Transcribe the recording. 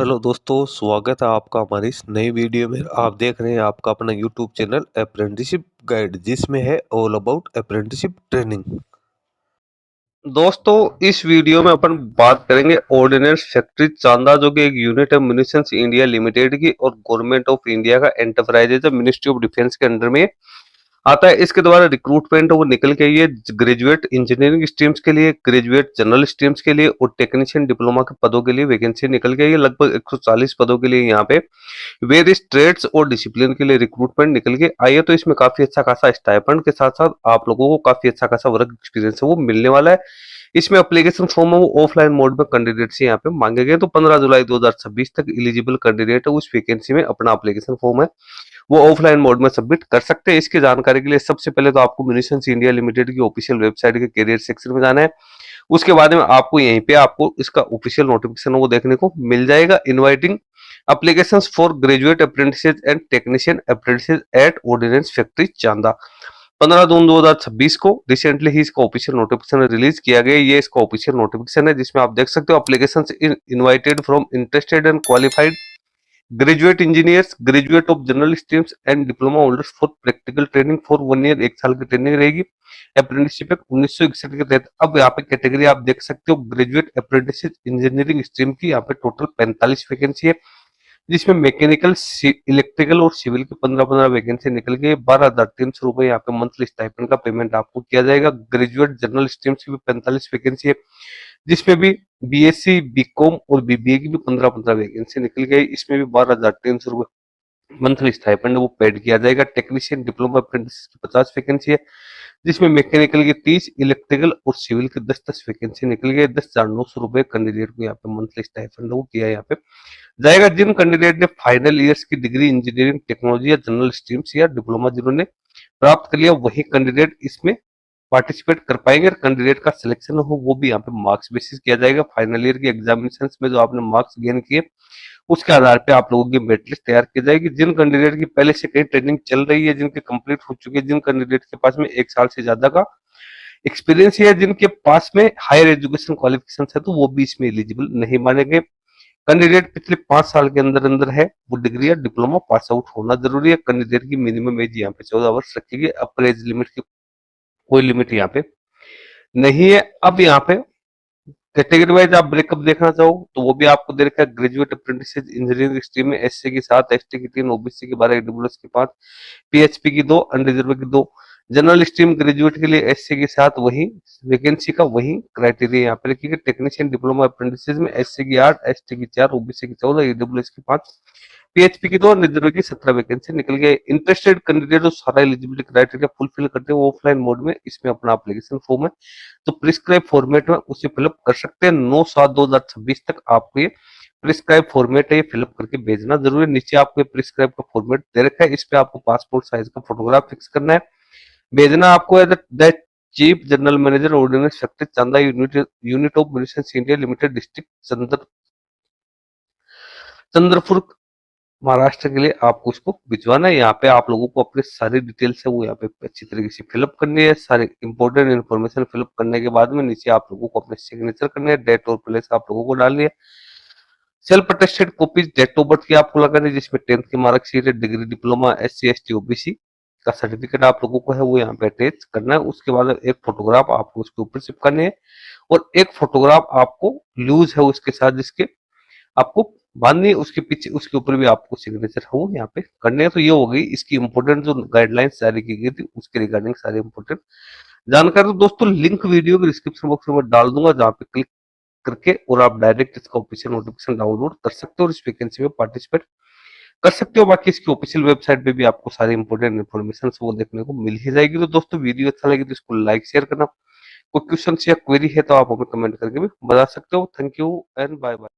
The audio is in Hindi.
हेलो दोस्तों, स्वागत है आपका हमारी इस नई वीडियो में। आप देख रहे हैं आपका अपना यूट्यूब चैनल अप्रेंटिसशिप गाइड, जिसमें है ऑल अबाउट अप्रेंटिसशिप ट्रेनिंग। दोस्तों, इस वीडियो में अपन बात करेंगे ऑर्डिनेंस फैक्ट्री चांदा, जो कि एक यूनिट है म्यूनिशंस इंडिया लिमिटेड की और गवर्नमेंट ऑफ इंडिया का एंटरप्राइज है, मिनिस्ट्री ऑफ डिफेंस के अंडर में आता है। इसके द्वारा रिक्रूटमेंट वो निकल के आई है ग्रेजुएट इंजीनियरिंग स्ट्रीम्स के लिए, ग्रेजुएट जनरल स्ट्रीम्स के लिए और टेक्नीशियन डिप्लोमा के पदों के लिए वैकेंसी निकल के आई है। लगभग 140 पदों के लिए यहाँ पे वेरियस ट्रेड्स और डिसिप्लिन के लिए रिक्रूटमेंट निकल के आई है। तो इसमें काफी अच्छा खासा स्टाइपेंड के साथ साथ आप लोगों को काफी अच्छा खासा वर्क एक्सपीरियंस है वो मिलने वाला है। इसमें एप्लीकेशन फॉर्म है वो ऑफलाइन मोड में कैंडिडेट से यहाँ पे मांगे गए। तो 15 जुलाई 2026 तक एलिजिबल कैंडिडेट है उस वैकेंसी में अपना एप्लीकेशन फॉर्म है वो ऑफलाइन मोड में सबमिट कर सकते हैं। इसकी जानकारी के लिए सबसे पहले तो आपको म्यूनिशंस इंडिया लिमिटेड की ऑफिशियल वेबसाइट के करियर सेक्शन में जाना है। उसके बाद में आपको यहीं पे आपको इसका ऑफिशियल नोटिफिकेशन वो देखने को मिल जाएगा, inviting applications for graduate apprentices and technician apprentices at ordnance factory Chanda. 15 जून 2026 को रिसेंटली ही इसका ऑफिशियल नोटिफिकेशन रिलीज किया गया। ये इसका ऑफिशियल नोटिफिकेशन है जिसमें आप देख सकते हो applications invited from interested and qualified graduate engineers, graduate of general streams and diploma holders for practical training for 1 year, 1 साल की ट्रेनिंग रहेगी। अप्रेंटिसशिप एक्ट 1961 के तहत अब यहाँ पे कैटेगरी आप देख सकते हो ग्रेजुएट अप्रेंटिस इंजीनियरिंग स्ट्रीम की यहाँ पे टोटल 45 वैकेंसी है, जिसमें मैकेनिकल, इलेक्ट्रिकल और सिविल की 15-15 वैकेंसी निकल गई। 12,300 रुपए यहाँ पे मंथली स्टाइपेंड का पेमेंट आपको किया जाएगा। ग्रेजुएट जनरल स्ट्रीम्स की भी 45 वैकेंसी है, जिसमें भी बीएससी, बीकॉम और बीबीए की भी 15-15 वैकेंसी निकल गई। इसमें भी 12,300 रुपए मंथली स्टाइपेंड वो पेड किया जाएगा। टेक्नीशियन डिप्लोमा अप्रेंटिस की 50 वैकेंसी है, जिसमें मैकेनिकल की 30, इलेक्ट्रिकल और सिविल की 10-10 वैकेंसी निकल गई। 10,900 रुपए कैंडिडेट को यहाँ पे मंथली स्टाइपेंड वो किया यहाँ पे जाएगा। जिन कैंडिडेट ने फाइनल ईयर्स की डिग्री इंजीनियरिंग टेक्नोलॉजी या जनरल स्ट्रीम्स या डिप्लोमा जिन्होंने प्राप्त कर लिया, वही कैंडिडेट इसमें पार्टिसिपेट कर पाएंगे। और कैंडिडेट का सिलेक्शन हो वो भी यहाँ पे मार्क्स बेसिस किया जाएगा। फाइनल ईयर की एग्जामिनेशन में जो आपने मार्क्स गेन किए उसके आधार पे आप लोगों की मेरिट लिस्ट तैयार की जाएगी। जिन कैंडिडेट की पहले से कहीं ट्रेनिंग चल रही है, जिनके कंप्लीट हो चुकी है, जिन कैंडिडेट के पास में 1 साल से ज्यादा का एक्सपीरियंस है, जिनके पास में हायर एजुकेशन क्वालिफिकेशन है, तो वो भी इसमें एलिजिबल नहीं मानेंगे। कैंडिडेट पिछले 5 साल के अंदर अंदर है वो डिग्री या डिप्लोमा पास आउट होना जरूरी है। कैंडिडेट की मिनिमम एज यहाँ पे 14 वर्ष रखी गई। अपर एज लिमिट की कोई लिमिट यहाँ पे नहीं है। अब यहाँ पे कैटेगरी वाइज आप ब्रेकअप देखना चाहो तो वो भी आपको दे रखा है। ग्रेजुएट अप्रेंटिस इंजीनियरिंग स्ट्रीम में एससी की 7, एसटी की 3, ओबीसी की 12, ईडब्ल्यूएस की 5, पीएचपी की 2, अनरिजर्व की 2। जनरल स्ट्रीम ग्रेजुएट के लिए एससी के साथ वही वैकेंसी का वही क्राइटेरिया यहाँ पे रखिए। टेक्नीशियन डिप्लोमा अप्रेंटिस में एससी की 8, एसटी की 4, ओबीसी की 14, ईडब्ल्यूएस की 5, पीएचपी की 2, अनरिजर्व की 17 वैकेंसी निकल गए। इंटरेस्टेड कैंडिडेट जो सारा एलिजिबिलिटी क्राइटेरिया फुलफिल करते हैं वो ऑफलाइन मोड में इसमें अपना एप्लीकेशन फॉर्म है तो प्रिस्क्राइब फॉर्मेट में उसे फिलअप कर सकते हैं। 9/7/2026 तक आपको ये प्रिस्क्राइब फॉर्मेट है ये फिलअप करके भेजना जरूरी है। नीचे आपको ये प्रिस्क्राइब का फॉर्मेट दे रखा है, इस पे आपको पासपोर्ट साइज का फोटोग्राफ फिक्स करना है, भेजना आपको है। The chief general manager ordinance factory Chanda unit of munitions India limited, district Chandrapur, Maharashtra के लिए आपको इसको भिजवाना है। यहाँ पे आप लोगों को अपनी सारी डिटेल्स है वो यहाँ पे अच्छी तरीके से फिलअप करनी है। सारी इंपॉर्टेंट इन्फॉर्मेशन फिलअप करने के बाद में नीचे आप लोगों को अपने सिग्नेचर करने हैं, डेट और प्लेस आप लोगों को डालनी है। Self attested copies date of birth की आपको लगानी है, जिसमें 10th की मार्कशीट है, degree, diploma, SC, ST, OBC का सर्टिफिकेट आप लोगों को है वो यहाँ पे अटैच करना है। उसके बाद एक फोटोग्राफ आपको उसके ऊपर चिपकानी है और एक फोटोग्राफ आपको लूज है उसके साथ जिसके आपको बांधनी है, उसके पीछे उसके ऊपर भी आपको सिग्नेचर है वो यहाँ पे करने हैं। तो ये हो गई इसकी इंपोर्टेंट जो गाइडलाइंस जारी की गई थी उसके रिगार्डिंग सारी इंपोर्टेंट जानकारी। तो दोस्तों लिंक वीडियो के डिस्क्रिप्शन बॉक्स में डाल दूंगा, जहाँ पे क्लिक करके और आप डायरेक्ट इसका ऑफिशियल नोटिफिकेशन डाउनलोड कर सकते हो और इस वैकेंसी में पार्टिसिपेट कर सकते हो। बाकी इसकी ऑफिशियल वेबसाइट पे भी आपको सारी इंपोर्टेंट इन्फॉर्मेशन वो देखने को मिल ही जाएगी। तो दोस्तों वीडियो अच्छा लगे तो इसको लाइक शेयर करना। कोई क्वेश्चन या क्वेरी है तो आप हमें कमेंट करके भी बता सकते हो। Thank you and bye bye.